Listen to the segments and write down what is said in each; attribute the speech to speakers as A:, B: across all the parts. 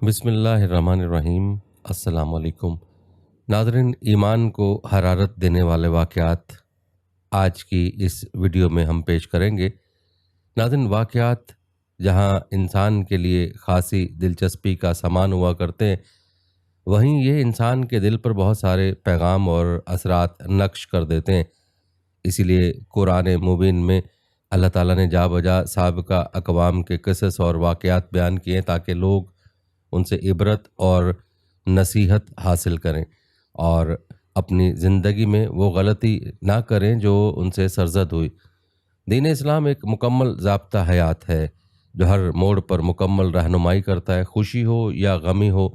A: بسم اللہ الرحمن الرحیم۔ السلام علیکم ناظرین، ایمان کو حرارت دینے والے واقعات آج کی اس ویڈیو میں ہم پیش کریں گے۔ ناظرین، واقعات جہاں انسان کے لیے خاصی دلچسپی کا سامان ہوا کرتے ہیں، وہیں یہ انسان کے دل پر بہت سارے پیغام اور اثرات نقش کر دیتے ہیں۔ اسی لیے قرآن مبین میں اللہ تعالیٰ نے جا بجا سابقہ اقوام کے قصص اور واقعات بیان کیے ہیں تاکہ لوگ ان سے عبرت اور نصیحت حاصل کریں اور اپنی زندگی میں وہ غلطی نہ کریں جو ان سے سرزد ہوئی۔ دین اسلام ایک مکمل ضابطہ حیات ہے جو ہر موڑ پر مکمل رہنمائی کرتا ہے۔ خوشی ہو یا غمی ہو،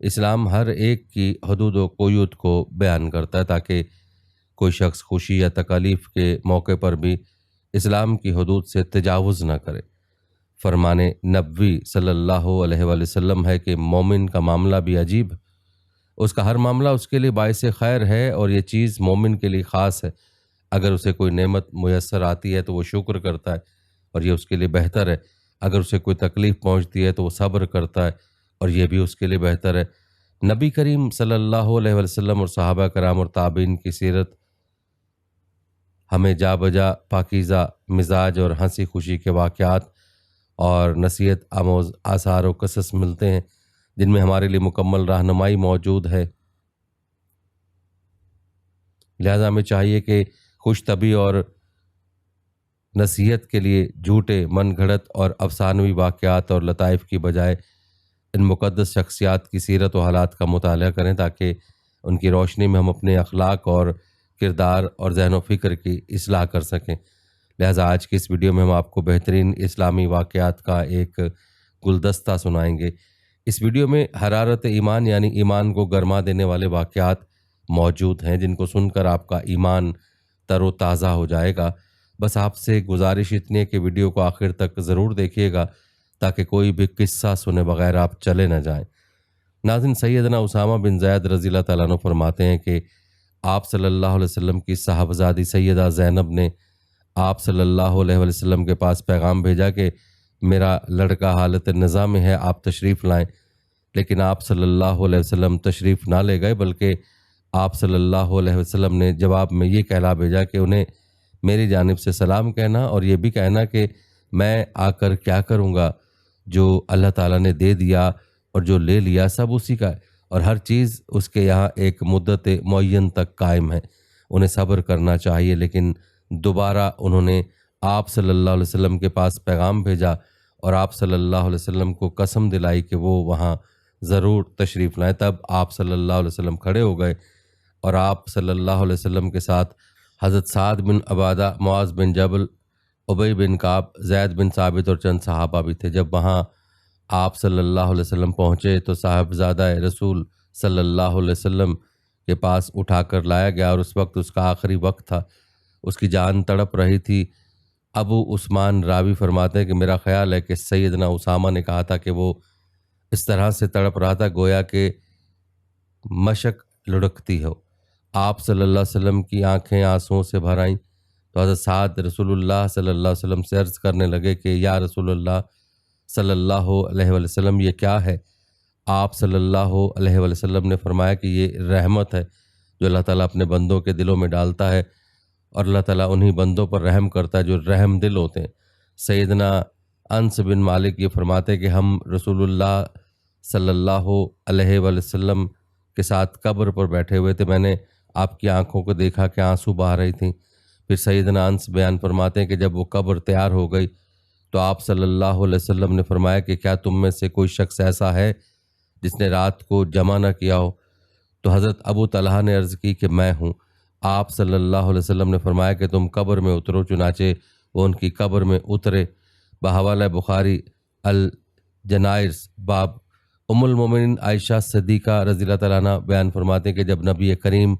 A: اسلام ہر ایک کی حدود و قیود کو بیان کرتا ہے تاکہ کوئی شخص خوشی یا تکالیف کے موقع پر بھی اسلام کی حدود سے تجاوز نہ کرے۔ فرمان نبوی صلی اللہ علیہ وآلہ وسلم ہے کہ مومن کا معاملہ بھی عجیب ہے، اس کا ہر معاملہ اس کے لیے باعث خیر ہے اور یہ چیز مومن کے لیے خاص ہے۔ اگر اسے کوئی نعمت میسر آتی ہے تو وہ شکر کرتا ہے اور یہ اس کے لیے بہتر ہے۔ اگر اسے کوئی تکلیف پہنچتی ہے تو وہ صبر کرتا ہے اور یہ بھی اس کے لیے بہتر ہے۔ نبی کریم صلی اللہ علیہ وآلہ وسلم اور صحابہ کرام اور تابعین کی سیرت ہمیں جا بجا پاکیزہ مزاج اور ہنسی خوشی کے واقعات اور نصیحت آموز آثار و قصص ملتے ہیں جن میں ہمارے لیے مکمل رہنمائی موجود ہے۔ لہذا ہمیں چاہیے کہ خوش طبعی اور نصیحت کے لیے جھوٹے من گھڑت اور افسانوی واقعات اور لطائف کی بجائے ان مقدس شخصیات کی سیرت و حالات کا مطالعہ کریں تاکہ ان کی روشنی میں ہم اپنے اخلاق اور کردار اور ذہن و فکر کی اصلاح کر سکیں۔ لہٰذا آج کی اس ویڈیو میں ہم آپ کو بہترین اسلامی واقعات کا ایک گلدستہ سنائیں گے۔ اس ویڈیو میں حرارت ایمان یعنی ایمان کو گرما دینے والے واقعات موجود ہیں جن کو سن کر آپ کا ایمان تر و تازہ ہو جائے گا۔ بس آپ سے گزارش اتنی ہے کہ ویڈیو کو آخر تک ضرور دیکھیے گا تاکہ کوئی بھی قصہ سنے بغیر آپ چلے نہ جائیں۔ ناظرین، سیدنا اسامہ بن زید رضی اللہ تعالیٰ عنہ فرماتے ہیں کہ آپ صلی اللہ علیہ وسلم کی صاحبزادی سیدہ زینب نے آپ صلی اللہ علیہ وسلم کے پاس پیغام بھیجا کہ میرا لڑکا حالت نزا میں ہے، آپ تشریف لائیں۔ لیکن آپ صلی اللہ علیہ وسلم تشریف نہ لے گئے بلکہ آپ صلی اللہ علیہ وسلم نے جواب میں یہ کہلا بھیجا کہ انہیں میری جانب سے سلام کہنا اور یہ بھی کہنا کہ میں آ کر کیا کروں گا، جو اللہ تعالیٰ نے دے دیا اور جو لے لیا سب اسی کا ہے اور ہر چیز اس کے یہاں ایک مدت معین تک قائم ہے۔ انہیں صبر کرنا چاہیے۔ لیکن دوبارہ انہوں نے آپ صلی اللہ علیہ وسلم کے پاس پیغام بھیجا اور آپ صلی اللہ علیہ وسلم کو قسم دلائی کہ وہ وہاں ضرور تشریف لائیں۔ تب آپ صلی اللہ علیہ وسلم کھڑے ہو گئے اور آپ صلی اللہ علیہ وسلم کے ساتھ حضرت سعد بن عبادہ، معاذ بن جبل، ابی بن کعب، زید بن ثابت اور چند صحابہ بھی تھے۔ جب وہاں آپ صلی اللہ علیہ وسلم پہنچے تو صاحبزادہ رسول صلی اللہ علیہ وسلم کے پاس اٹھا کر لایا گیا اور اس وقت اس کا آخری وقت تھا، اس کی جان تڑپ رہی تھی۔ ابو عثمان راوی فرماتے ہیں کہ میرا خیال ہے کہ سیدنا اسامہ نے کہا تھا کہ وہ اس طرح سے تڑپ رہا تھا گویا کہ مشک لڑکتی ہو۔ آپ صلی اللہ علیہ وسلم کی آنکھیں آنسوؤں سے بھر آئیں تو حضرت سعد رسول اللہ صلی اللہ علیہ وسلم سے عرض کرنے لگے کہ یا رسول اللہ صلی اللہ علیہ وسلم، یہ کیا ہے؟ آپ صلی اللہ علیہ وسلم نے فرمایا کہ یہ رحمت ہے جو اللہ تعالیٰ اپنے بندوں کے دلوں میں ڈالتا ہے اور اللہ تعالیٰ انہی بندوں پر رحم کرتا ہے جو رحم دل ہوتے ہیں۔ سیدنا انس بن مالک یہ فرماتے ہیں کہ ہم رسول اللہ صلی اللہ علیہ وسلم کے ساتھ قبر پر بیٹھے ہوئے تھے، میں نے آپ کی آنکھوں کو دیکھا کہ آنسو بہہ رہی تھیں۔ پھر سیدنا انس بیان فرماتے ہیں کہ جب وہ قبر تیار ہو گئی تو آپ صلی اللہ علیہ وسلم نے فرمایا کہ کیا تم میں سے کوئی شخص ایسا ہے جس نے رات کو جمع نہ کیا ہو؟ تو حضرت ابو طلحہ نے عرض کی کہ میں ہوں۔ آپ صلی اللہ علیہ وسلم نے فرمایا کہ تم قبر میں اترو، چنانچہ وہ ان کی قبر میں اترے۔ بحوالہ بخاری الجنائز باب ام المومنین عائشہ صدیقہ رضی اللہ تعالیٰ عنہ بیان فرماتے ہیں کہ جب نبی کریم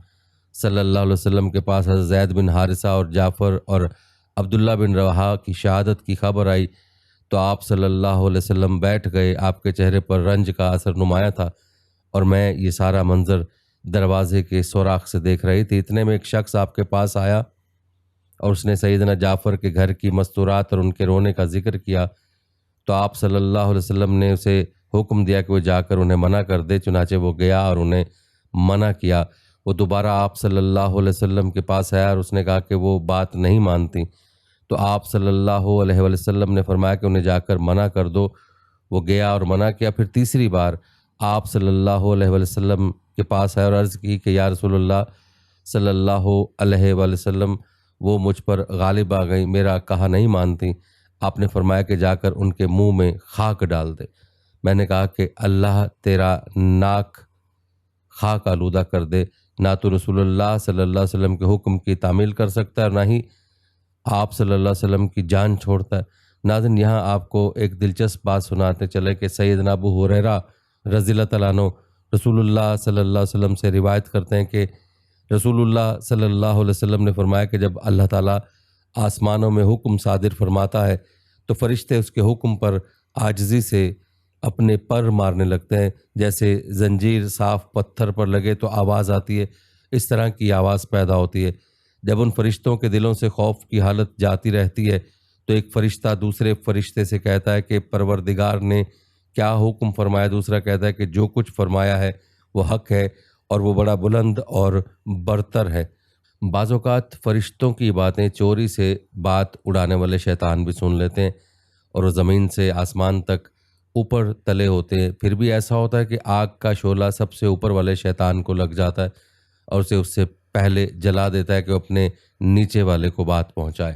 A: صلی اللہ علیہ وسلم کے پاس حضرت زید بن حارثہ اور جعفر اور عبداللہ بن رواحہ کی شہادت کی خبر آئی تو آپ صلی اللہ علیہ وسلم بیٹھ گئے۔ آپ کے چہرے پر رنج کا اثر نمایاں تھا اور میں یہ سارا منظر دروازے کے سوراخ سے دیکھ رہی تھی۔ اتنے میں ایک شخص آپ کے پاس آیا اور اس نے سیدنا جعفر کے گھر کی مستورات اور ان کے رونے کا ذکر کیا تو آپ صلی اللہ علیہ وسلم نے اسے حکم دیا کہ وہ جا کر انہیں منع کر دے، چنانچہ وہ گیا اور انہیں منع کیا۔ وہ دوبارہ آپ صلی اللہ علیہ وسلم کے پاس آیا اور اس نے کہا کہ وہ بات نہیں مانتی، تو آپ صلی اللہ علیہ وسلم نے فرمایا کہ انہیں جا کر منع کر دو۔ وہ گیا اور منع کیا۔ پھر تیسری بار آپ صلی اللہ علیہ وسلم کے پاس آئے اور عرض کی کہ یا رسول اللہ صلی اللہ علیہ وسلم، وہ مجھ پر غالب آ گئی، میرا کہا نہیں مانتی۔ آپ نے فرمایا کہ جا کر ان کے منہ میں خاک ڈال دے۔ میں نے کہا کہ اللہ تیرا ناک خاک آلودہ کر دے، نہ تو رسول اللہ صلی اللہ علیہ وسلم کے حکم کی تعمیل کر سکتا ہے اور نہ ہی آپ صلی اللہ علیہ وسلم کی جان چھوڑتا ہے۔ ناظرین، یہاں آپ کو ایک دلچسپ بات سناتے چلے کہ سیدنا ابو ہریرہ رضی اللہ تعالیٰ عنہ رسول اللہ صلی اللہ علیہ وسلم سے روایت کرتے ہیں کہ رسول اللہ صلی اللہ علیہ وسلم نے فرمایا کہ جب اللہ تعالیٰ آسمانوں میں حکم صادر فرماتا ہے تو فرشتے اس کے حکم پر عاجزی سے اپنے پر مارنے لگتے ہیں، جیسے زنجیر صاف پتھر پر لگے تو آواز آتی ہے، اس طرح کی آواز پیدا ہوتی ہے۔ جب ان فرشتوں کے دلوں سے خوف کی حالت جاتی رہتی ہے تو ایک فرشتہ دوسرے فرشتے سے کہتا ہے کہ پروردگار نے کیا حکم فرمایا، دوسرا کہتا ہے کہ جو کچھ فرمایا ہے وہ حق ہے اور وہ بڑا بلند اور برتر ہے۔ بعض اوقات فرشتوں کی باتیں چوری سے بات اڑانے والے شیطان بھی سن لیتے ہیں اور وہ زمین سے آسمان تک اوپر تلے ہوتے ہیں، پھر بھی ایسا ہوتا ہے کہ آگ کا شعلہ سب سے اوپر والے شیطان کو لگ جاتا ہے اور اسے اس سے پہلے جلا دیتا ہے کہ وہ اپنے نیچے والے کو بات پہنچائے،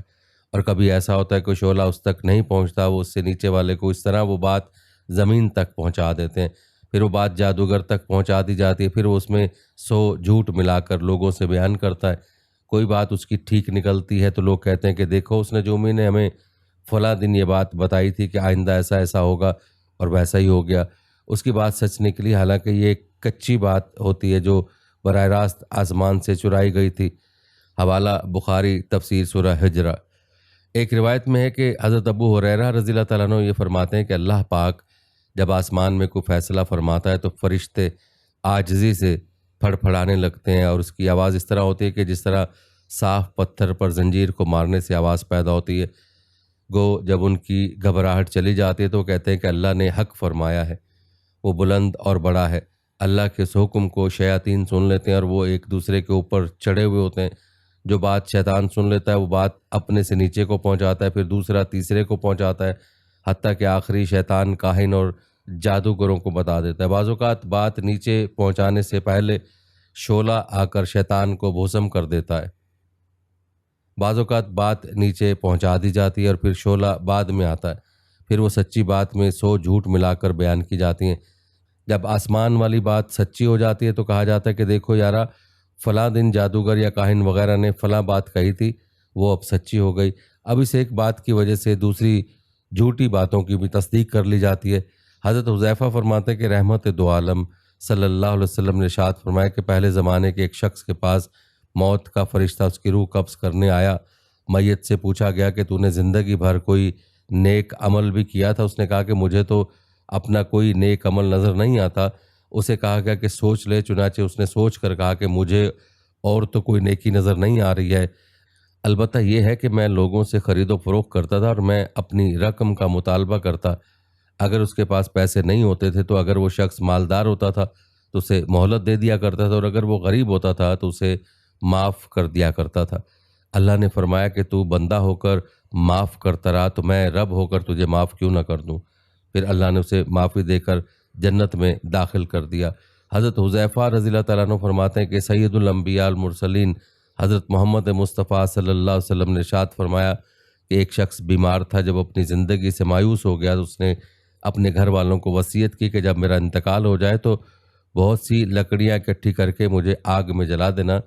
A: اور کبھی ایسا ہوتا ہے کہ شعلہ اس تک نہیں پہنچتا، وہ اس سے نیچے والے کو اس طرح وہ بات زمین تک پہنچا دیتے ہیں، پھر وہ بات جادوگر تک پہنچا دی جاتی ہے، پھر وہ اس میں 100 جھوٹ ملا کر لوگوں سے بیان کرتا ہے۔ کوئی بات اس کی ٹھیک نکلتی ہے تو لوگ کہتے ہیں کہ دیکھو اس نے جو نے ہمیں فلاں دن یہ بات بتائی تھی کہ آئندہ ایسا ایسا ہوگا اور ویسا ہی ہو گیا، اس کی بات سچ نکلی، حالانکہ یہ ایک کچی بات ہوتی ہے جو براہ راست آسمان سے چرائی گئی تھی۔ حوالہ بخاری تفسیر سورہ ہجرہ۔ ایک روایت میں ہے کہ حضرت ابو ہریرہ رضی اللہ تعالیٰ عنہ یہ فرماتے ہیں کہ اللہ پاک جب آسمان میں کوئی فیصلہ فرماتا ہے تو فرشتے عاجزی سے پھڑپھڑانے لگتے ہیں اور اس کی آواز اس طرح ہوتی ہے کہ جس طرح صاف پتھر پر زنجیر کو مارنے سے آواز پیدا ہوتی ہے۔ گو جب ان کی گھبراہٹ چلی جاتی ہے تو وہ کہتے ہیں کہ اللہ نے حق فرمایا ہے، وہ بلند اور بڑا ہے۔ اللہ کے اس حکم کو شیاطین سن لیتے ہیں اور وہ ایک دوسرے کے اوپر چڑھے ہوئے ہوتے ہیں۔ جو بات شیطان سن لیتا ہے وہ بات اپنے سے نیچے کو پہنچاتا ہے، پھر دوسرا تیسرے کو پہنچاتا ہے، حتیٰ کہ آخری شیطان کاہن اور جادوگروں کو بتا دیتا ہے۔ بعض اوقات بات نیچے پہنچانے سے پہلے شعلہ آ کر شیطان کو بھسم کر دیتا ہے، بعض اوقات بات نیچے پہنچا دی جاتی ہے اور پھر شعلہ بعد میں آتا ہے، پھر وہ سچی بات میں 100 جھوٹ ملا کر بیان کی جاتی ہیں۔ جب آسمان والی بات سچی ہو جاتی ہے تو کہا جاتا ہے کہ دیکھو یارا فلاں دن جادوگر یا کاہن وغیرہ نے فلاں بات کہی تھی، وہ اب سچی ہو گئی۔ اب اس ایک بات کی وجہ سے دوسری جھوٹی باتوں کی بھی تصدیق کر لی جاتی ہے۔ حضرت حذیفہ فرماتے کہ رحمت دو عالم صلی اللہ علیہ وسلم نے ارشاد فرمایا کہ پہلے زمانے کے ایک شخص کے پاس موت کا فرشتہ اس کی روح قبض کرنے آیا۔ میت سے پوچھا گیا کہ تو نے زندگی بھر کوئی نیک عمل بھی کیا تھا؟ اس نے کہا کہ مجھے تو اپنا کوئی نیک عمل نظر نہیں آتا۔ اسے کہا گیا کہ سوچ لے، چنانچہ اس نے سوچ کر کہا کہ مجھے اور تو کوئی نیکی نظر نہیں آ رہی ہے، البتہ یہ ہے کہ میں لوگوں سے خرید و فروخت کرتا تھا اور میں اپنی رقم کا مطالبہ کرتا، اگر اس کے پاس پیسے نہیں ہوتے تھے تو اگر وہ شخص مالدار ہوتا تھا تو اسے مہلت دے دیا کرتا تھا، اور اگر وہ غریب ہوتا تھا تو اسے معاف کر دیا کرتا تھا۔ اللہ نے فرمایا کہ تو بندہ ہو کر معاف کرتا رہا تو میں رب ہو کر تجھے معاف کیوں نہ کر دوں؟ پھر اللہ نے اسے معافی دے کر جنت میں داخل کر دیا۔ حضرت حذیفہ رضی اللہ تعالیٰ عنہ فرماتے ہیں کہ سید الانبیاء المرسلین حضرت محمد مصطفیٰ صلی اللہ علیہ وسلم نے ارشاد فرمایا کہ ایک شخص بیمار تھا، جب اپنی زندگی سے مایوس ہو گیا تو اس نے اپنے گھر والوں کو وصیت کی کہ جب میرا انتقال ہو جائے تو بہت سی لکڑیاں اکٹھی کر کے مجھے آگ میں جلا دینا،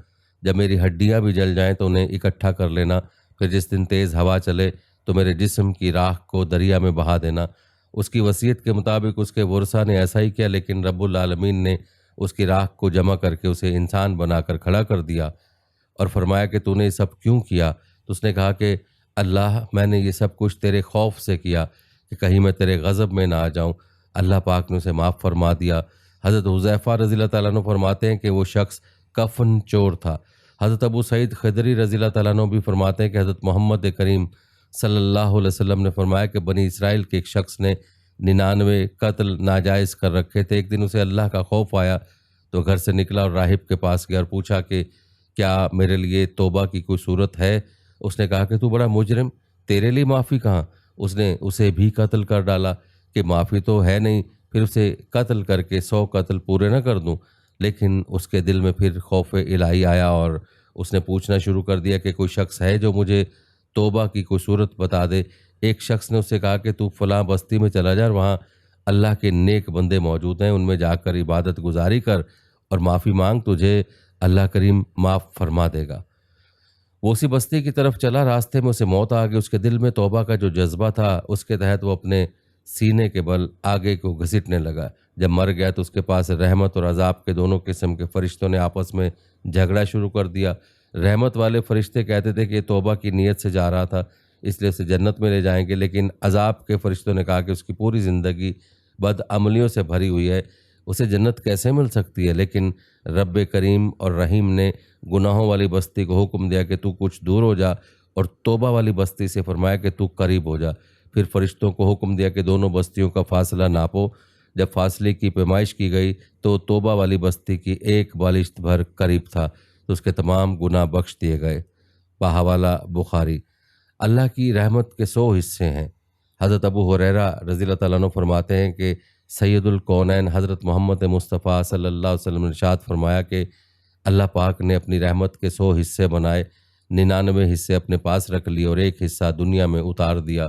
A: جب میری ہڈیاں بھی جل جائیں تو انہیں اکٹھا کر لینا، پھر جس دن تیز ہوا چلے تو میرے جسم کی راکھ کو دریا میں بہا دینا۔ اس کی وصیت کے مطابق اس کے ورثاء نے ایسا ہی کیا، لیکن رب العالمین نے اس کی راکھ کو جمع کر کے اسے انسان بنا کر کھڑا کر دیا اور فرمایا کہ تو نے یہ سب کیوں کیا؟ تو اس نے کہا کہ اللہ، میں نے یہ سب کچھ تیرے خوف سے کیا کہ کہیں میں تیرے غضب میں نہ آ جاؤں۔ اللہ پاک نے اسے معاف فرما دیا۔ حضرت حذیفہ رضی اللہ تعالیٰ عنہ فرماتے ہیں کہ وہ شخص کفن چور تھا۔ حضرت ابو سعید خدری رضی اللہ تعالیٰ عنہ بھی فرماتے ہیں کہ حضرت محمد کریم صلی اللہ علیہ وسلم نے فرمایا کہ بنی اسرائیل کے ایک شخص نے 99 قتل ناجائز کر رکھے تھے۔ ایک دن اسے اللہ کا خوف آیا تو گھر سے نکلا اور راہب کے پاس گیا اور پوچھا کہ کیا میرے لیے توبہ کی کوئی صورت ہے؟ اس نے کہا کہ تو بڑا مجرم، تیرے لیے معافی کہاں؟ اس نے اسے بھی قتل کر ڈالا کہ معافی تو ہے نہیں، پھر اسے قتل کر کے 100 قتل پورے نہ کر دوں؟ لیکن اس کے دل میں پھر خوف الہی آیا اور اس نے پوچھنا شروع کر دیا کہ کوئی شخص ہے جو مجھے توبہ کی کوئی صورت بتا دے۔ ایک شخص نے اسے کہا کہ تو فلاں بستی میں چلا جا اور وہاں اللہ کے نیک بندے موجود ہیں، ان میں جا کر عبادت گزاری کر اور معافی مانگ، تجھے اللہ کریم معاف فرما دے گا۔ وہ اسی بستی کی طرف چلا، راستے میں اسے موت آ گئی۔ اس کے دل میں توبہ کا جو جذبہ تھا اس کے تحت وہ اپنے سینے کے بل آگے کو گھسیٹنے لگا۔ جب مر گیا تو اس کے پاس رحمت اور عذاب کے دونوں قسم کے فرشتوں نے آپس میں جھگڑا شروع کر دیا۔ رحمت والے فرشتے کہتے تھے کہ یہ توبہ کی نیت سے جا رہا تھا، اس لیے اسے جنت میں لے جائیں گے، لیکن عذاب کے فرشتوں نے کہا کہ اس کی پوری زندگی بد عملیوں سے بھری ہوئی ہے، اسے جنت کیسے مل سکتی ہے؟ لیکن رب کریم اور رحیم نے گناہوں والی بستی کو حکم دیا کہ تو کچھ دور ہو جا، اور توبہ والی بستی سے فرمایا کہ تو قریب ہو جا۔ پھر فرشتوں کو حکم دیا کہ دونوں بستیوں کا فاصلہ ناپو۔ جب فاصلے کی پیمائش کی گئی تو توبہ والی بستی کی ایک بالشت بھر قریب تھا تو اس کے تمام گناہ بخش دیے گئے۔ بحوالہ بخاری۔ اللہ کی رحمت کے 100 حصے ہیں۔ حضرت ابو ہریرہ رضی اللہ تعالیٰ عنہ فرماتے ہیں کہ سید الکونین حضرت محمد مصطفیٰ صلی اللہ علیہ وسلم نے ارشاد فرمایا کہ اللہ پاک نے اپنی رحمت کے 100 حصے بنائے، 99 حصے اپنے پاس رکھ لیے اور ایک حصہ دنیا میں اتار دیا۔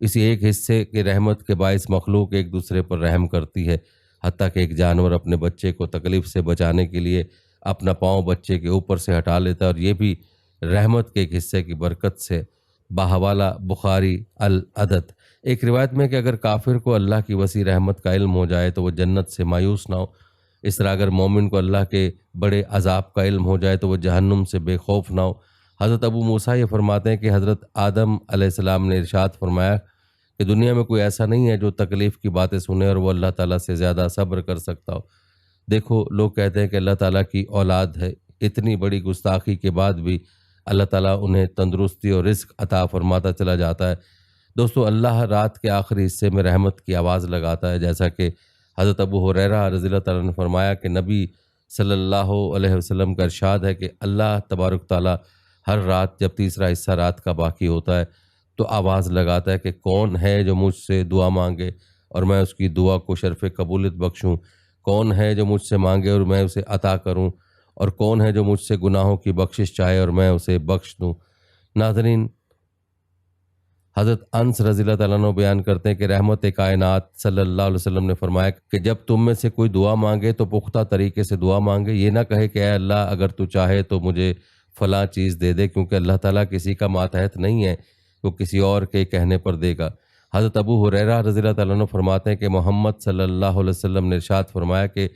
A: اسی ایک حصے کے رحمت کے باعث مخلوق ایک دوسرے پر رحم کرتی ہے، حتیٰ کہ ایک جانور اپنے بچے کو تکلیف سے بچانے کے لیے اپنا پاؤں بچے کے اوپر سے ہٹا لیتا ہے، اور یہ بھی رحمت کے ایک حصے کی برکت سے۔ بحوالہ بخاری العدد۔ ایک روایت میں کہ اگر کافر کو اللہ کی وسیع رحمت کا علم ہو جائے تو وہ جنت سے مایوس نہ ہو، اس طرح اگر مومن کو اللہ کے بڑے عذاب کا علم ہو جائے تو وہ جہنم سے بے خوف نہ ہو۔ حضرت ابو موسیٰ یہ فرماتے ہیں کہ حضرت آدم علیہ السلام نے ارشاد فرمایا کہ دنیا میں کوئی ایسا نہیں ہے جو تکلیف کی باتیں سنے اور وہ اللہ تعالیٰ سے زیادہ صبر کر سکتا ہو۔ دیکھو، لوگ کہتے ہیں کہ اللہ تعالیٰ کی اولاد ہے، اتنی بڑی گستاخی کے بعد بھی اللہ تعالیٰ انہیں تندرستی اور رزق عطا فرماتا چلا جاتا ہے۔ دوستو، اللہ رات کے آخری حصے میں رحمت کی آواز لگاتا ہے، جیسا کہ حضرت ابو ہریرہ رضی اللہ تعالیٰ نے فرمایا کہ نبی صلی اللہ علیہ وسلم کا ارشاد ہے کہ اللہ تبارک تعالیٰ ہر رات جب تیسرا حصہ رات کا باقی ہوتا ہے تو آواز لگاتا ہے کہ کون ہے جو مجھ سے دعا مانگے اور میں اس کی دعا کو شرف قبولیت بخشوں، کون ہے جو مجھ سے مانگے اور میں اسے عطا کروں، اور کون ہے جو مجھ سے گناہوں کی بخشش چاہے اور میں اسے بخش دوں۔ ناظرین، حضرت انس رضی اللہ تعالیٰ عنہ بیان کرتے ہیں کہ رحمت کائنات صلی اللہ علیہ وسلم نے فرمایا کہ جب تم میں سے کوئی دعا مانگے تو پختہ طریقے سے دعا مانگے، یہ نہ کہے کہ اے اللہ اگر تو چاہے تو مجھے فلاں چیز دے دے، کیونکہ اللہ تعالیٰ کسی کا ماتحت نہیں ہے، وہ کسی اور کے کہنے پر دے گا۔ حضرت ابو ہریرہ رضی اللہ تعالیٰ عنہ فرماتے ہیں کہ محمد صلی اللہ علیہ وسلم نے ارشاد فرمایا کہ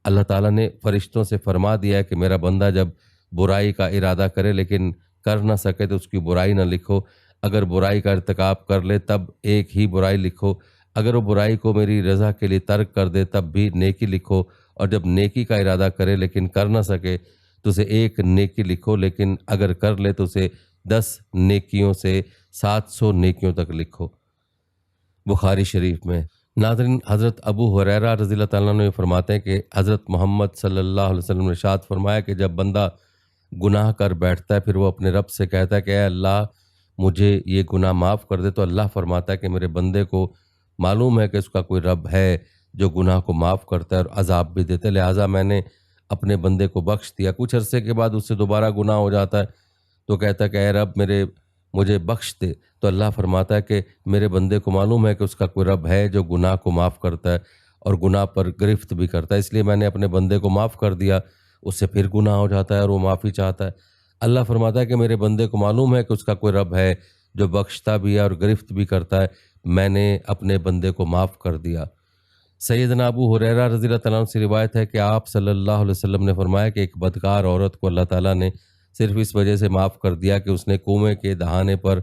A: اللہ تعالیٰ نے فرشتوں سے فرما دیا ہے کہ میرا بندہ جب برائی کا ارادہ کرے لیکن کر نہ سکے تو اس کی برائی نہ لکھو، اگر برائی کا ارتکاب کر لے تب ایک ہی برائی لکھو، اگر وہ برائی کو میری رضا کے لیے ترک کر دے تب بھی نیکی لکھو، اور جب نیکی کا ارادہ کرے لیکن کر نہ سکے تو اسے ایک نیکی لکھو، لیکن اگر کر لے تو اسے 10 نیکیوں سے 700 نیکیوں تک لکھو۔ بخاری شریف میں۔ ناظرین، حضرت ابو ہریرہ رضی اللہ تعالیٰ عنہ فرماتے ہیں کہ حضرت محمد صلی اللہ علیہ وسلم نے ارشاد فرمایا کہ جب بندہ گناہ کر بیٹھتا ہے پھر وہ اپنے رب سے کہتا ہے کہ اے اللہ مجھے یہ گناہ معاف کر دے، تو اللہ فرماتا ہے کہ میرے بندے کو معلوم ہے کہ اس کا کوئی رب ہے جو گناہ کو معاف کرتا ہے اور عذاب بھی دیتا ہے، لہٰذا میں نے اپنے بندے کو بخش دیا۔ کچھ عرصے کے بعد اس سے دوبارہ گناہ ہو جاتا ہے تو کہتا ہے کہ اے رب مجھے بخش دے، تو اللہ فرماتا ہے کہ میرے بندے کو معلوم ہے کہ اس کا کوئی رب ہے جو گناہ کو معاف کرتا ہے اور گناہ پر گرفت بھی کرتا ہے، اس لیے میں نے اپنے بندے کو معاف کر دیا۔ اس سے پھر گناہ ہو جاتا ہے اور وہ معافی چاہتا ہے۔ اللہ فرماتا ہے کہ میرے بندے کو معلوم ہے کہ اس کا کوئی رب ہے جو بخشتا بھی ہے اور گرفت بھی کرتا ہے، میں نے اپنے بندے کو معاف کر دیا۔ سیدنا ابو ہریرہ رضی اللہ تعالیٰ عنہ سے روایت ہے کہ آپ صلی اللہ علیہ وسلم نے فرمایا کہ ایک بدکار عورت کو اللہ تعالیٰ نے صرف اس وجہ سے معاف کر دیا کہ اس نے کنویں کے دہانے پر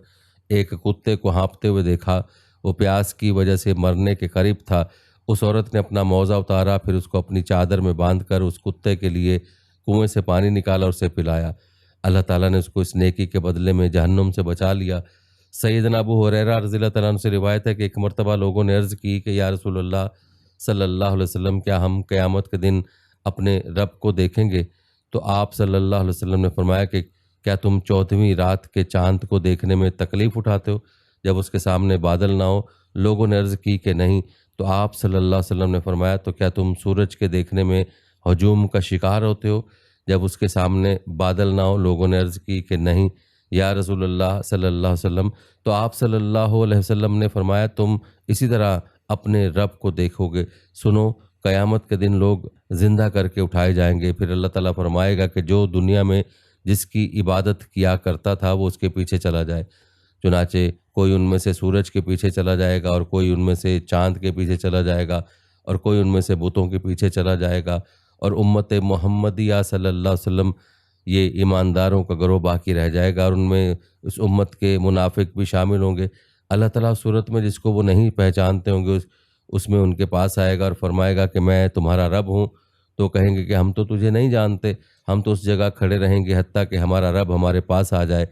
A: ایک کتے کو ہانپتے ہوئے دیکھا، وہ پیاس کی وجہ سے مرنے کے قریب تھا۔ اس عورت نے اپنا موزہ اتارا، پھر اس کو اپنی چادر میں باندھ کر اس کتے کے لیے کنویں سے پانی نکالا اور اسے پلایا۔ اللہ تعالیٰ نے اس کو اس نیکی کے بدلے میں جہنم سے بچا لیا۔ سیدنا ابو ہریرہ رضی اللہ تعالیٰ عنہ سے روایت ہے کہ ایک مرتبہ لوگوں نے عرض کی کہ یا رسول اللہ صلی اللہ علیہ وسلم، کیا ہم قیامت کے دن اپنے رب کو دیکھیں گے؟ تو آپ صلی اللہ علیہ وسلم نے فرمایا کہ کیا تم 14ویں رات کے چاند کو دیکھنے میں تکلیف اٹھاتے ہو جب اس کے سامنے بادل نہ ہو؟ لوگوں نے عرض کی کہ نہیں۔ تو آپ صلی اللہ علیہ وسلم نے فرمایا تو کیا تم سورج کے دیکھنے میں ہجوم کا شکار ہوتے ہو جب اس کے سامنے بادل نہ ہو؟ لوگوں نے عرض کی کہ نہیں یا رسول اللہ صلی اللہ علیہ وسلم۔ تو آپ صلی اللہ علیہ وسلم نے فرمایا تم اسی طرح اپنے رب کو دیکھو گے۔ سنو، قیامت کے دن لوگ زندہ کر کے اٹھائے جائیں گے، پھر اللہ تعالیٰ فرمائے گا کہ جو دنیا میں جس کی عبادت کیا کرتا تھا وہ اس کے پیچھے چلا جائے۔ چنانچہ کوئی ان میں سے سورج کے پیچھے چلا جائے گا، اور کوئی ان میں سے چاند کے پیچھے چلا جائے گا، اور کوئی ان میں سے بتوں کے پیچھے چلا جائے گا، اور امت محمدیہ صلی اللہ علیہ وسلم یہ ایمانداروں کا گروہ باقی رہ جائے گا، اور ان میں اس امت کے منافق بھی شامل ہوں گے۔ اللہ تعالیٰ صورت میں جس کو وہ نہیں پہچانتے ہوں گے اس میں ان کے پاس آئے گا اور فرمائے گا کہ میں تمہارا رب ہوں۔ تو کہیں گے کہ ہم تو تجھے نہیں جانتے، ہم تو اس جگہ کھڑے رہیں گے حتیٰ کہ ہمارا رب ہمارے پاس آ جائے،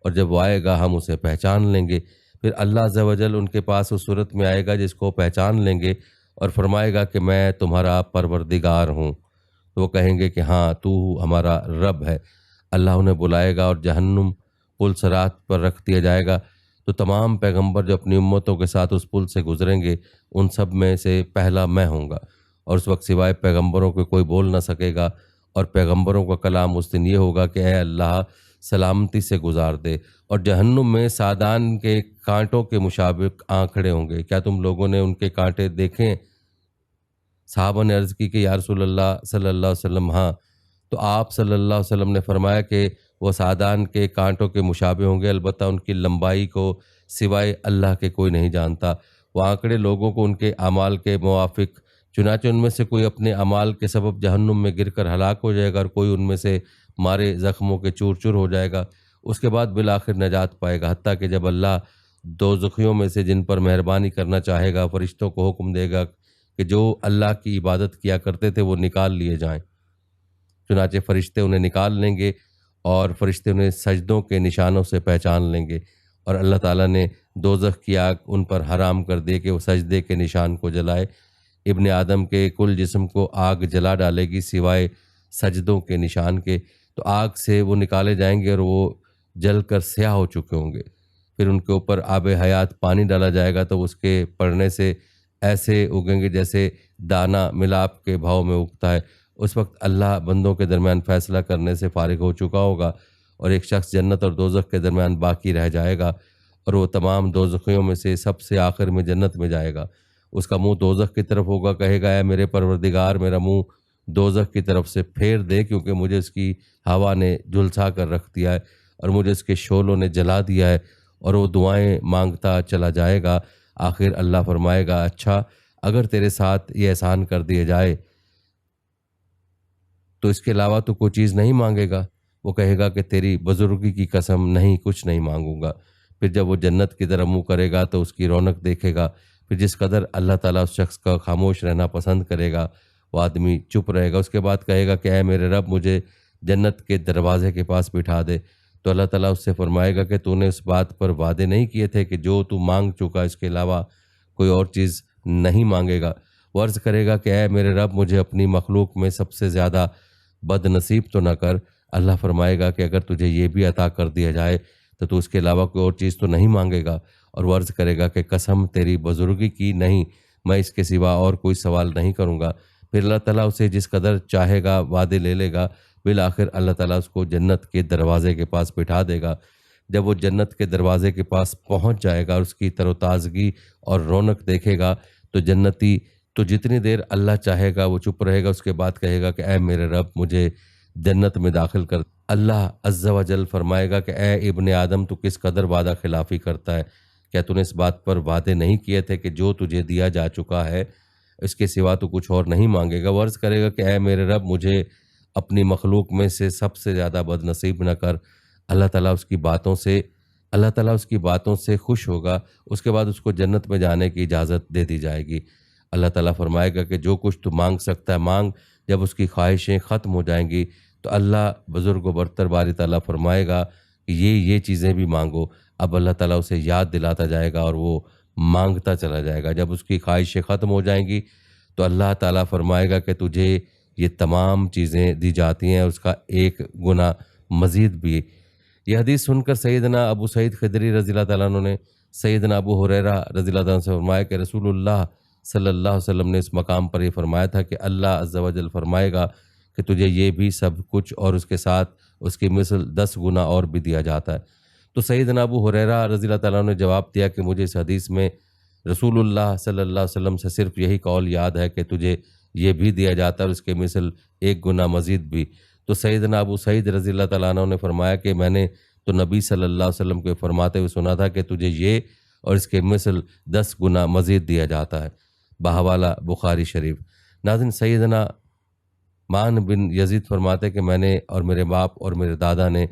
A: اور جب وہ آئے گا ہم اسے پہچان لیں گے۔ پھر اللہ عز و جل ان کے پاس اس صورت میں آئے گا جس کو پہچان لیں گے، اور فرمائے گا کہ میں تمہارا پروردگار ہوں۔ تو وہ کہیں گے کہ ہاں تو ہمارا رب ہے۔ اللہ انہیں بلائے گا اور جہنم پل صراط پر رکھ دیا جائے گا۔ تو تمام پیغمبر جو اپنی امتوں کے ساتھ اس پل سے گزریں گے ان سب میں سے پہلا میں ہوں گا، اور اس وقت سوائے پیغمبروں کے کوئی بول نہ سکے گا، اور پیغمبروں کا کلام اس دن یہ ہوگا کہ اے اللہ سلامتی سے گزار دے، اور جہنم میں سادان کے کانٹوں کے مشابق آنکھڑے ہوں گے۔ کیا تم لوگوں نے ان کے کانٹے دیکھیں؟ صحابہ نے عرض کی کہ یا رسول اللہ صلی اللہ علیہ وسلم ہاں۔ تو آپ صلی اللہ علیہ وسلم نے فرمایا کہ وہ سادان کے کانٹوں کے مشابہ ہوں گے، البتہ ان کی لمبائی کو سوائے اللہ کے کوئی نہیں جانتا۔ وہ آنکڑے لوگوں کو ان کے اعمال کے موافق، چنانچہ ان میں سے کوئی اپنے اعمال کے سبب جہنم میں گر کر ہلاک ہو جائے گا، اور کوئی ان میں سے مارے زخموں کے چور چور ہو جائے گا، اس کے بعد بالآخر نجات پائے گا، حتیٰ کہ جب اللہ دوزخیوں میں سے جن پر مہربانی کرنا چاہے گا فرشتوں کو حکم دے گا کہ جو اللہ کی عبادت کیا کرتے تھے وہ نکال لیے جائیں۔ چنانچہ فرشتے انہیں نکال لیں گے، اور فرشتے انہیں سجدوں کے نشانوں سے پہچان لیں گے، اور اللہ تعالیٰ نے دوزخ کی آگ ان پر حرام کر دی کہ وہ سجدے کے نشان کو جلائے۔ ابن آدم کے کل جسم کو آگ جلا ڈالے گی سوائے سجدوں کے نشان کے۔ تو آگ سے وہ نکالے جائیں گے اور وہ جل کر سیاہ ہو چکے ہوں گے۔ پھر ان کے اوپر آب حیات پانی ڈالا جائے گا تو اس کے پڑنے سے ایسے اگیں گے جیسے دانہ ملاپ کے بھاؤ میں اگتا ہے۔ اس وقت اللہ بندوں کے درمیان فیصلہ کرنے سے فارغ ہو چکا ہوگا، اور ایک شخص جنت اور دوزخ کے درمیان باقی رہ جائے گا، اور وہ تمام دوزخیوں میں سے سب سے آخر میں جنت میں جائے گا۔ اس کا منہ دوزخ کی طرف ہوگا، کہے گا اے میرے پروردگار میرا منہ دوزخ کی طرف سے پھیر دے، کیونکہ مجھے اس کی ہوا نے جھلسا کر رکھ دیا ہے، اور مجھے اس کے شعلوں نے جلا دیا ہے۔ اور وہ دعائیں مانگتا چلا جائے گا۔ آخر اللہ فرمائے گا اچھا اگر تیرے ساتھ یہ احسان کر دیا جائے تو اس کے علاوہ تو کوئی چیز نہیں مانگے گا؟ وہ کہے گا کہ تیری بزرگی کی قسم نہیں، کچھ نہیں مانگوں گا۔ پھر جب وہ جنت کی طرف منہ کرے گا تو اس کی رونق دیکھے گا۔ پھر جس قدر اللہ تعالیٰ اس شخص کا خاموش رہنا پسند کرے گا وہ آدمی چپ رہے گا۔ اس کے بعد کہے گا کہ اے میرے رب مجھے جنت کے دروازے کے پاس بٹھا دے۔ تو اللہ تعالیٰ اس سے فرمائے گا کہ تو نے اس بات پر وعدے نہیں کیے تھے کہ جو تو مانگ چکا اس کے علاوہ کوئی اور چیز نہیں مانگے گا؟ وہ عرض کرے گا کہ اے میرے رب مجھے اپنی مخلوق میں سب سے زیادہ بد نصیب تو نہ کر۔ اللہ فرمائے گا کہ اگر تجھے یہ بھی عطا کر دیا جائے تو اس کے علاوہ کوئی اور چیز تو نہیں مانگے گا؟ اور وہ عرض کرے گا کہ قسم تیری بزرگی کی نہیں، میں اس کے سوا اور کوئی سوال نہیں کروں گا۔ پھر اللہ تعالیٰ اسے جس قدر چاہے گا وعدے لے لے گا۔ بالآخر اللہ تعالیٰ اس کو جنت کے دروازے کے پاس بٹھا دے گا۔ جب وہ جنت کے دروازے کے پاس پہنچ جائے گا اور اس کی تر و تازگی اور رونق دیکھے گا تو جنتی تو جتنی دیر اللہ چاہے گا وہ چپ رہے گا، اس کے بعد کہے گا کہ اے میرے رب مجھے جنت میں داخل کر۔ اللہ عز و جل فرمائے گا کہ اے ابن آدم تو کس قدر وعدہ خلافی کرتا ہے، کیا تو نے اس بات پر وعدے نہیں کیے تھے کہ جو تجھے دیا جا چکا ہے اس کے سوا تو کچھ اور نہیں مانگے گا؟ وہ عرض کرے گا کہ اے میرے رب مجھے اپنی مخلوق میں سے سب سے زیادہ بد نصیب نہ کر۔ اللہ تعالیٰ اس کی باتوں سے خوش ہوگا۔ اس کے بعد اس کو جنت میں جانے کی اجازت دے دی جائے گی۔ اللہ تعالیٰ فرمائے گا کہ جو کچھ تو مانگ سکتا ہے مانگ۔ جب اس کی خواہشیں ختم ہو جائیں گی تو اللہ بزرگ و برتر باری تعالیٰ فرمائے گا کہ یہ چیزیں بھی مانگو۔ اب اللہ تعالیٰ اسے یاد دلاتا جائے گا اور وہ مانگتا چلا جائے گا۔ جب اس کی خواہشیں ختم ہو جائیں گی تو اللہ تعالیٰ فرمائے گا کہ تجھے یہ تمام چیزیں دی جاتی ہیں، اس کا ایک گنا مزید بھی۔ یہ حدیث سن کر سیدنا ابو سعید خدری رضی اللہ تعالیٰ عنہ نے سیدنا ابو ہریرہ رضی اللہ تعالیٰ عنہ سے فرمایا کہ رسول اللہ صلی اللہ علیہ وسلم نے اس مقام پر یہ فرمایا تھا کہ اللہ عز و جل فرمائے گا کہ تجھے یہ بھی سب کچھ اور اس کے ساتھ اس کی مثل 10 گنا اور بھی دیا جاتا ہے۔ تو سیدنا ابو ہریرہ رضی اللہ تعالیٰ عنہ نے جواب دیا کہ مجھے اس حدیث میں رسول اللہ صلی اللہ علیہ وسلم سے صرف یہی قول یاد ہے کہ تجھے یہ بھی دیا جاتا ہے اور اس کے مثل ایک گنا مزید بھی۔ تو سیدنا ابو سعید رضی اللہ تعالیٰ عنہ نے فرمایا کہ میں نے تو نبی صلی اللہ علیہ وسلم کو فرماتے ہوئے سنا تھا کہ تجھے یہ اور اس کے مثل 10 گنا مزید دیا جاتا ہے۔ بحوالہ بخاری شریف۔ ناظرین، سیدنا مان بن یزید فرماتے کہ میں نے اور میرے باپ اور میرے دادا نے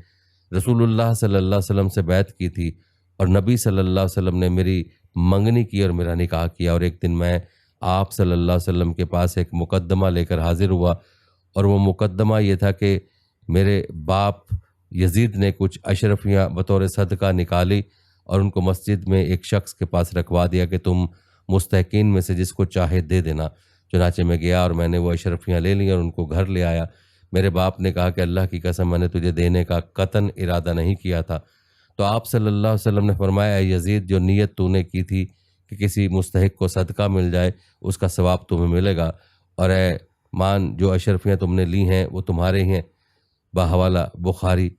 A: رسول اللہ صلی اللہ علیہ وسلم سے بیعت کی تھی اور نبی صلی اللہ علیہ وسلم نے میری منگنی کی اور میرا نکاح کیا، اور ایک دن میں آپ صلی اللہ علیہ وسلم کے پاس ایک مقدمہ لے کر حاضر ہوا، اور وہ مقدمہ یہ تھا کہ میرے باپ یزید نے کچھ اشرفیاں بطور صدقہ نکالی اور ان کو مسجد میں ایک شخص کے پاس رکھوا دیا کہ تم مستحقین میں سے جس کو چاہے دے دینا۔ چنانچہ میں گیا اور میں نے وہ اشرفیاں لے لیں اور ان کو گھر لے آیا۔ میرے باپ نے کہا کہ اللہ کی قسم میں نے تجھے دینے کا قطعاً ارادہ نہیں کیا تھا۔ تو آپ صلی اللہ علیہ وسلم نے فرمایا، اے یزید، جو نیت تو نے کی تھی کہ کسی مستحق کو صدقہ مل جائے اس کا ثواب تمہیں ملے گا، اور اے مان، جو اشرفیاں تم نے لی ہیں وہ تمہارے ہی ہیں۔ بحوالہ بخاری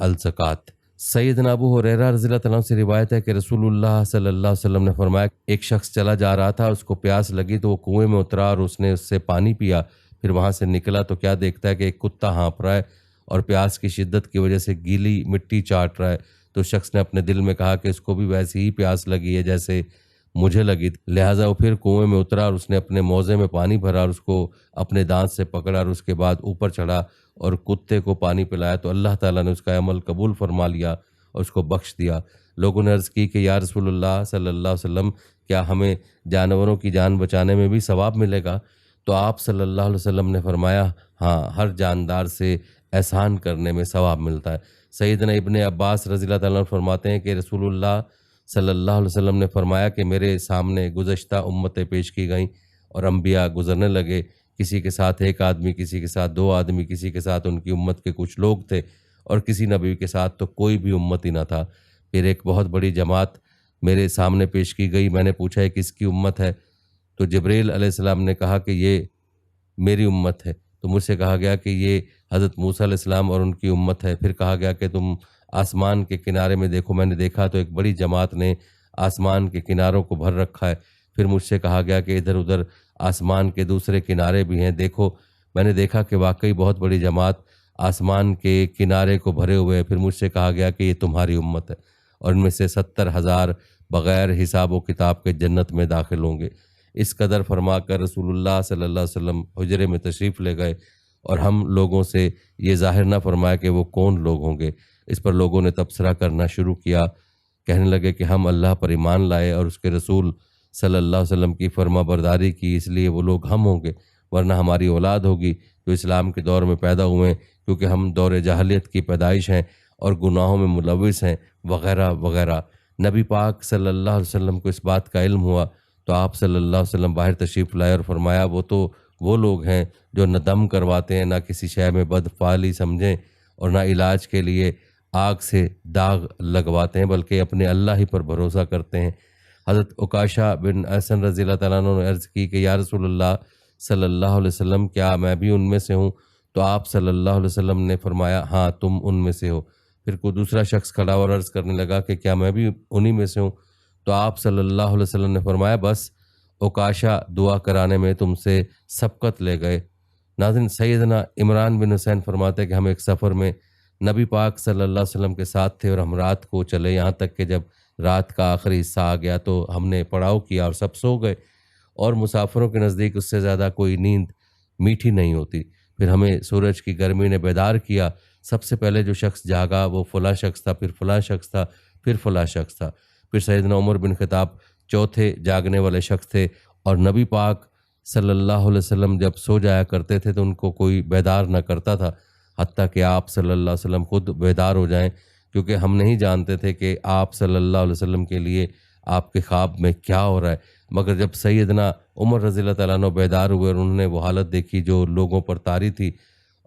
A: الزکوٰۃ۔ سیدنا ابو ہریرہ رضی اللہ تعالیٰ عنہ سے روایت ہے کہ رسول اللہ صلی اللہ علیہ وسلم نے فرمایا، ایک شخص چلا جا رہا تھا، اس کو پیاس لگی تو وہ کنویں میں اترا اور اس نے اس سے پانی پیا، پھر وہاں سے نکلا تو کیا دیکھتا ہے کہ ایک کتا ہانپ رہا ہے اور پیاس کی شدت کی وجہ سے گیلی مٹی چاٹ رہا ہے۔ تو شخص نے اپنے دل میں کہا کہ اس کو بھی ویسی ہی پیاس لگی ہے جیسے مجھے لگی تھی، لہٰذا وہ پھر کنویں میں اترا اور اس نے اپنے موزے میں پانی بھرا اور اس کو اپنے دانت سے پکڑا اور اس کے بعد اوپر چڑھا اور کتے کو پانی پلایا، تو اللہ تعالیٰ نے اس کا عمل قبول فرما لیا اور اس کو بخش دیا۔ لوگوں نے عرض کی کہ یا رسول اللہ صلی اللہ علیہ وسلم، کیا ہمیں جانوروں کی جان بچانے میں بھی ثواب ملے گا؟ تو آپ صلی اللہ علیہ وسلم نے فرمایا، ہاں، ہر جاندار سے احسان کرنے میں ثواب ملتا ہے۔ سیدنا ابن عباس رضی اللہ تعالیٰ عنہ فرماتے ہیں کہ رسول اللہ صلی اللہ علیہ وسلم نے فرمایا کہ میرے سامنے گزشتہ امتیں پیش کی گئیں اور انبیاء گزرنے لگے، کسی کے ساتھ ایک آدمی، کسی کے ساتھ 2 آدمی، کسی کے ساتھ ان کی امت کے کچھ لوگ تھے، اور کسی نبی کے ساتھ تو کوئی بھی امت ہی نہ تھا۔ پھر ایک بہت بڑی جماعت میرے سامنے پیش کی گئی، میں نے پوچھا یہ کس کی امت ہے؟ تو جبریل علیہ السلام نے کہا کہ یہ میری امت ہے۔ تو مجھ سے کہا گیا کہ یہ حضرت موسیٰ علیہ السلام اور ان کی امت ہے۔ پھر کہا گیا کہ تم آسمان کے کنارے میں دیکھو۔ میں نے دیکھا تو ایک بڑی جماعت نے آسمان کے کناروں کو بھر رکھا ہے۔ پھر مجھ سے کہا گیا کہ ادھر ادھر آسمان کے دوسرے کنارے بھی ہیں، دیکھو۔ میں نے دیکھا کہ واقعی بہت بڑی جماعت آسمان کے کنارے کو بھرے ہوئے ہیں۔ پھر مجھ سے کہا گیا کہ یہ تمہاری امت ہے، اور ان میں سے 70,000 بغیر حساب و کتاب کے جنت میں داخل ہوں گے۔ اس قدر فرما کر رسول اللہ صلی اللہ علیہ وسلم حجرے میں تشریف لے گئے، اور ہم لوگوں سے یہ ظاہر نہ فرمایا کہ وہ کون لوگ ہوں گے۔ اس پر لوگوں نے تبصرہ کرنا شروع کیا، کہنے لگے کہ ہم اللہ پر ایمان لائے اور اس کے رسول صلی اللہ علیہ وسلم کی فرما برداری کی، اس لیے وہ لوگ ہم ہوں گے، ورنہ ہماری اولاد ہوگی جو اسلام کے دور میں پیدا ہوئے ہیں، کیونکہ ہم دور جاہلیت کی پیدائش ہیں اور گناہوں میں ملوث ہیں، وغیرہ وغیرہ۔ نبی پاک صلی اللہ علیہ وسلم کو اس بات کا علم ہوا تو آپ صلی اللہ علیہ وسلم باہر تشریف لائے اور فرمایا، وہ تو وہ لوگ ہیں جو نہ دم کرواتے ہیں، نہ کسی شے میں بدفعلی سمجھیں، اور نہ علاج کے لیے آگ سے داغ لگواتے ہیں، بلکہ اپنے اللہ ہی پر بھروسہ کرتے ہیں۔ حضرت عکاشہ بن احسن رضی اللہ تعالیٰ عنہ نے عرض کی کہ یا رسول اللہ صلی اللہ علیہ وسلم، کیا میں بھی ان میں سے ہوں؟ تو آپ صلی اللہ علیہ وسلم نے فرمایا، ہاں، تم ان میں سے ہو۔ پھر کوئی دوسرا شخص کھڑا اور عرض کرنے لگا کہ کیا میں بھی انہی میں سے ہوں؟ تو آپ صلی اللہ علیہ وسلم نے فرمایا، بس عکاشہ دعا کرانے میں تم سے سبقت لے گئے۔ ناظرین، سیدنا عمران بن حسین فرماتے کہ ہم ایک سفر میں نبی پاک صلی اللہ علیہ وسلم کے ساتھ تھے اور ہم رات کو چلے، یہاں تک کہ جب رات کا آخری حصہ آ گیا تو ہم نے پڑاؤ کیا اور سب سو گئے، اور مسافروں کے نزدیک اس سے زیادہ کوئی نیند میٹھی نہیں ہوتی۔ پھر ہمیں سورج کی گرمی نے بیدار کیا، سب سے پہلے جو شخص جاگا وہ فلاں شخص تھا، پھر فلاں شخص تھا، پھر فلاں شخص تھا، پھر سیدنا عمر بن خطاب چوتھے جاگنے والے شخص تھے، اور نبی پاک صلی اللہ علیہ وسلم جب سو جایا کرتے تھے تو ان کو کوئی بیدار نہ کرتا تھا، حتیٰ کہ آپ صلی اللہ علیہ وسلم خود بیدار ہو جائیں۔ کیونکہ ہم نہیں جانتے تھے کہ آپ صلی اللہ علیہ وسلم کے لیے آپ کے خواب میں کیا ہو رہا ہے۔ مگر جب سیدنا عمر رضی اللہ تعالیٰ عنہ بیدار ہوئے اور انہوں نے وہ حالت دیکھی جو لوگوں پر طاری تھی،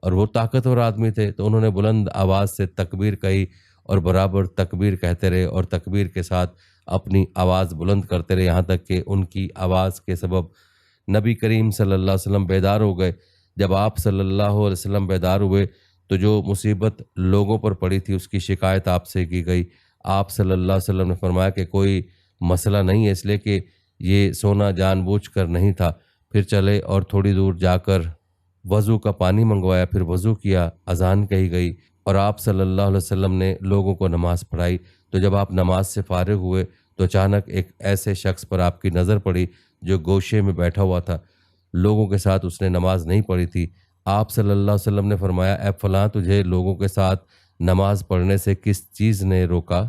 A: اور وہ طاقتور آدمی تھے، تو انہوں نے بلند آواز سے تکبیر کہی اور برابر تکبیر کہتے رہے اور تکبیر کے ساتھ اپنی آواز بلند کرتے رہے، یہاں تک کہ ان کی آواز کے سبب نبی کریم صلی اللہ علیہ وسلم بیدار ہو گئے۔ جب آپ صلی اللہ علیہ وسلم بیدار ہوئے تو جو مصیبت لوگوں پر پڑی تھی اس کی شکایت آپ سے کی گئی۔ آپ صلی اللہ علیہ وسلم نے فرمایا کہ کوئی مسئلہ نہیں ہے، اس لیے کہ یہ سونا جان بوجھ کر نہیں تھا۔ پھر چلے اور تھوڑی دور جا کر وضو کا پانی منگوایا، پھر وضو کیا، اذان کہی گئی اور آپ صلی اللہ علیہ وسلم نے لوگوں کو نماز پڑھائی۔ تو جب آپ نماز سے فارغ ہوئے تو اچانک ایک ایسے شخص پر آپ کی نظر پڑی جو گوشے میں بیٹھا ہوا تھا، لوگوں کے ساتھ اس نے نماز نہیں پڑھی تھی۔ آپ صلی اللہ علیہ وسلم نے فرمایا، اے فلاں، تجھے لوگوں کے ساتھ نماز پڑھنے سے کس چیز نے روکا؟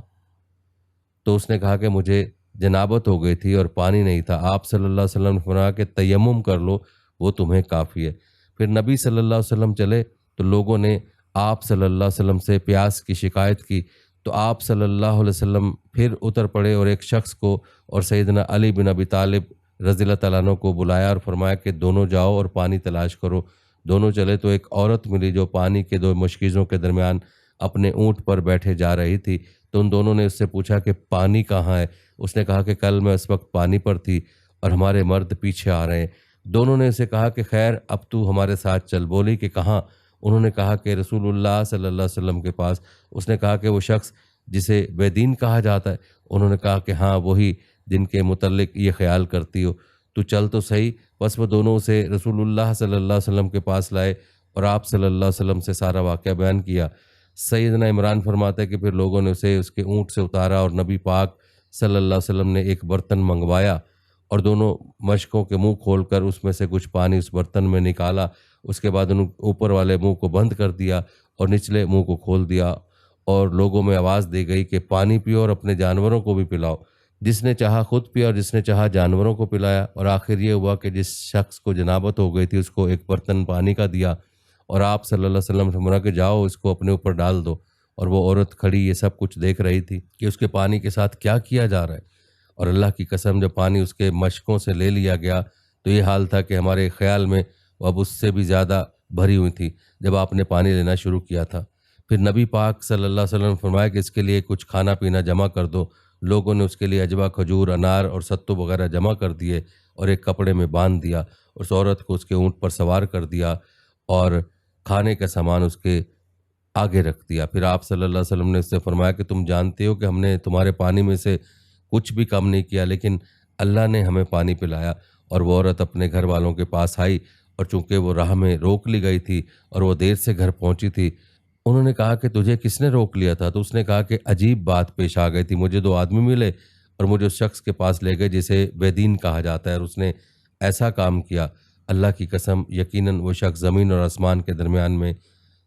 A: تو اس نے کہا کہ مجھے جنابت ہو گئی تھی اور پانی نہیں تھا۔ آپ صلی اللہ علیہ وسلم نے فرمایا کہ تیمم کر لو، وہ تمہیں کافی ہے۔ پھر نبی صلی اللہ علیہ وسلم چلے تو لوگوں نے آپ صلی اللہ علیہ وسلم سے پیاس کی شکایت کی، تو آپ صلی اللہ علیہ وسلم پھر اتر پڑے اور ایک شخص کو اور سیدنا علی بن ابی طالب رضی اللہ تعالیٰ عنہ کو بلایا اور فرمایا کہ دونوں جاؤ اور پانی تلاش کرو۔ دونوں چلے تو ایک عورت ملی جو پانی کے دو مشکیزوں کے درمیان اپنے اونٹ پر بیٹھے جا رہی تھی۔ تو ان دونوں نے اس سے پوچھا کہ پانی کہاں ہے؟ اس نے کہا کہ کل میں اس وقت پانی پر تھی اور ہمارے مرد پیچھے آ رہے ہیں۔ دونوں نے اسے کہا کہ خیر اب تو ہمارے ساتھ چل۔ بولی کہ کہاں؟ انہوں نے کہا کہ رسول اللہ صلی اللہ علیہ وسلم کے پاس۔ اس نے کہا کہ وہ شخص جسے بے دین کہا جاتا ہے؟ انہوں نے کہا کہ ہاں وہی جن کے متعلق یہ خیال کرتی ہو، تو چل تو صحیح۔ بس وہ دونوں اسے رسول اللہ صلی اللہ علیہ وسلم کے پاس لائے اور آپ صلی اللہ علیہ وسلم سے سارا واقعہ بیان کیا۔ سیدنا عمران فرماتے ہیں کہ پھر لوگوں نے اسے اس کے اونٹ سے اتارا اور نبی پاک صلی اللہ علیہ وسلم نے ایک برتن منگوایا اور دونوں مشکوں کے منہ کھول کر اس میں سے کچھ پانی اس برتن میں نکالا۔ اس کے بعد ان اوپر والے منہ کو بند کر دیا اور نچلے منہ کو کھول دیا اور لوگوں میں آواز دی گئی کہ پانی پیو اور اپنے جانوروں کو بھی پلاؤ۔ جس نے چاہا خود پیا اور جس نے چاہا جانوروں کو پلایا، اور آخر یہ ہوا کہ جس شخص کو جنابت ہو گئی تھی اس کو ایک برتن پانی کا دیا اور آپ صلی اللہ علیہ وسلم نے فرمایا کہ جاؤ اس کو اپنے اوپر ڈال دو۔ اور وہ عورت کھڑی یہ سب کچھ دیکھ رہی تھی کہ اس کے پانی کے ساتھ کیا کیا جا رہا ہے، اور اللہ کی قسم جب پانی اس کے مشکوں سے لے لیا گیا تو یہ حال تھا کہ ہمارے خیال میں وہ اب اس سے بھی زیادہ بھری ہوئی تھی جب آپ نے پانی لینا شروع کیا تھا۔ پھر نبی پاک صلی اللہ علیہ وسلم نے فرمایا کہ اس کے لیے کچھ کھانا پینا جمع کر دو۔ لوگوں نے اس کے لیے اجوا، کھجور، انار اور ستو وغیرہ جمع کر دیے اور ایک کپڑے میں باندھ دیا۔ اس عورت کو اس کے اونٹ پر سوار کر دیا اور کھانے کا سامان اس کے آگے رکھ دیا۔ پھر آپ صلی اللہ علیہ وسلم نے اس سے فرمایا کہ تم جانتے ہو کہ ہم نے تمہارے پانی میں سے کچھ بھی کم نہیں کیا، لیکن اللہ نے ہمیں پانی پلایا۔ اور وہ عورت اپنے گھر والوں کے پاس آئی اور چونکہ وہ راہ میں روک لی گئی تھی اور وہ دیر سے گھر پہنچی تھی، انہوں نے کہا کہ تجھے کس نے روک لیا تھا؟ تو اس نے کہا کہ عجیب بات پیش آ گئی تھی، مجھے دو آدمی ملے اور مجھے اس شخص کے پاس لے گئے جسے بے دین کہا جاتا ہے، اور اس نے ایسا کام کیا۔ اللہ کی قسم یقیناً وہ شخص زمین اور آسمان کے درمیان میں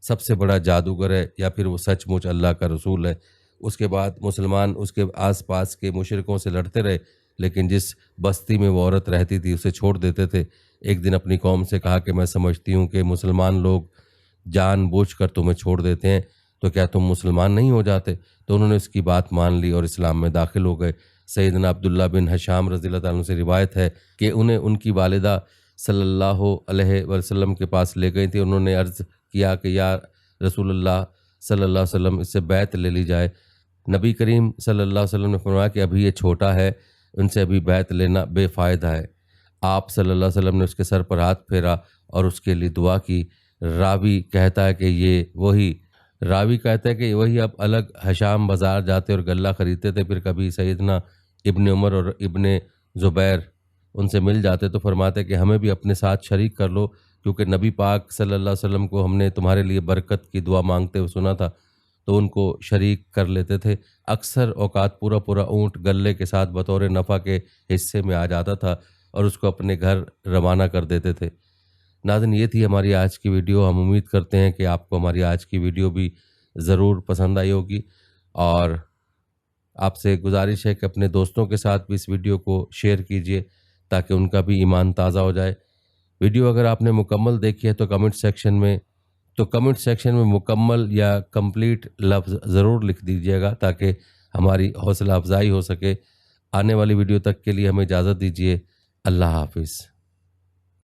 A: سب سے بڑا جادوگر ہے، یا پھر وہ سچ مچ اللہ کا رسول ہے۔ اس کے بعد مسلمان اس کے آس پاس کے مشرکوں سے لڑتے رہے، لیکن جس بستی میں وہ عورت رہتی تھی اسے چھوڑ دیتے تھے۔ ایک دن اپنی قوم سے کہا کہ میں سمجھتی ہوں کہ مسلمان لوگ جان بوجھ کر تمہیں چھوڑ دیتے ہیں، تو کیا تم مسلمان نہیں ہو جاتے؟ تو انہوں نے اس کی بات مان لی اور اسلام میں داخل ہو گئے۔ سیدنا عبداللہ بن حشام رضی اللہ تعالیٰ عنہ سے روایت ہے کہ انہیں ان کی والدہ صلی اللہ علیہ وسلم کے پاس لے گئی تھی۔ انہوں نے عرض کیا کہ یا رسول اللہ صلی اللہ علیہ وسلم اس سے بیعت لے لی جائے۔ نبی کریم صلی اللہ علیہ وسلم نے فرمایا کہ ابھی یہ چھوٹا ہے، ان سے ابھی بیعت لینا بے فائدہ ہے۔ آپ صلی اللہ علیہ وسلم نے اس کے سر پر ہاتھ پھیرا اور اس کے لیے دعا کی۔ راوی کہتا ہے کہ وہی اب الگ حشام بازار جاتے اور غلہ خریدتے تھے، پھر کبھی سیدنا ابن عمر اور ابن زبیر ان سے مل جاتے تو فرماتے کہ ہمیں بھی اپنے ساتھ شریک کر لو، کیونکہ نبی پاک صلی اللہ علیہ وسلم کو ہم نے تمہارے لیے برکت کی دعا مانگتے ہوئے سنا تھا، تو ان کو شریک کر لیتے تھے۔ اکثر اوقات پورا اونٹ غلے کے ساتھ بطور نفع کے حصے میں آ جاتا تھا اور اس کو اپنے گھر روانہ کر دیتے تھے۔ ناظرین، یہ تھی ہماری آج کی ویڈیو۔ ہم امید کرتے ہیں کہ آپ کو ہماری آج کی ویڈیو بھی ضرور پسند آئی ہوگی، اور آپ سے گزارش ہے کہ اپنے دوستوں کے ساتھ بھی اس ویڈیو کو شیئر کیجیے تاکہ ان کا بھی ایمان تازہ ہو جائے۔ ویڈیو اگر آپ نے مکمل دیکھی ہے تو کمنٹ سیکشن میں تو کمنٹ سیکشن میں مکمل یا کمپلیٹ لفظ ضرور لکھ دیجیے گا تاکہ ہماری حوصلہ افزائی ہو سکے۔ آنے والی ویڈیو تک کے لیے ہمیں اجازت دیجیے۔ اللہ حافظ۔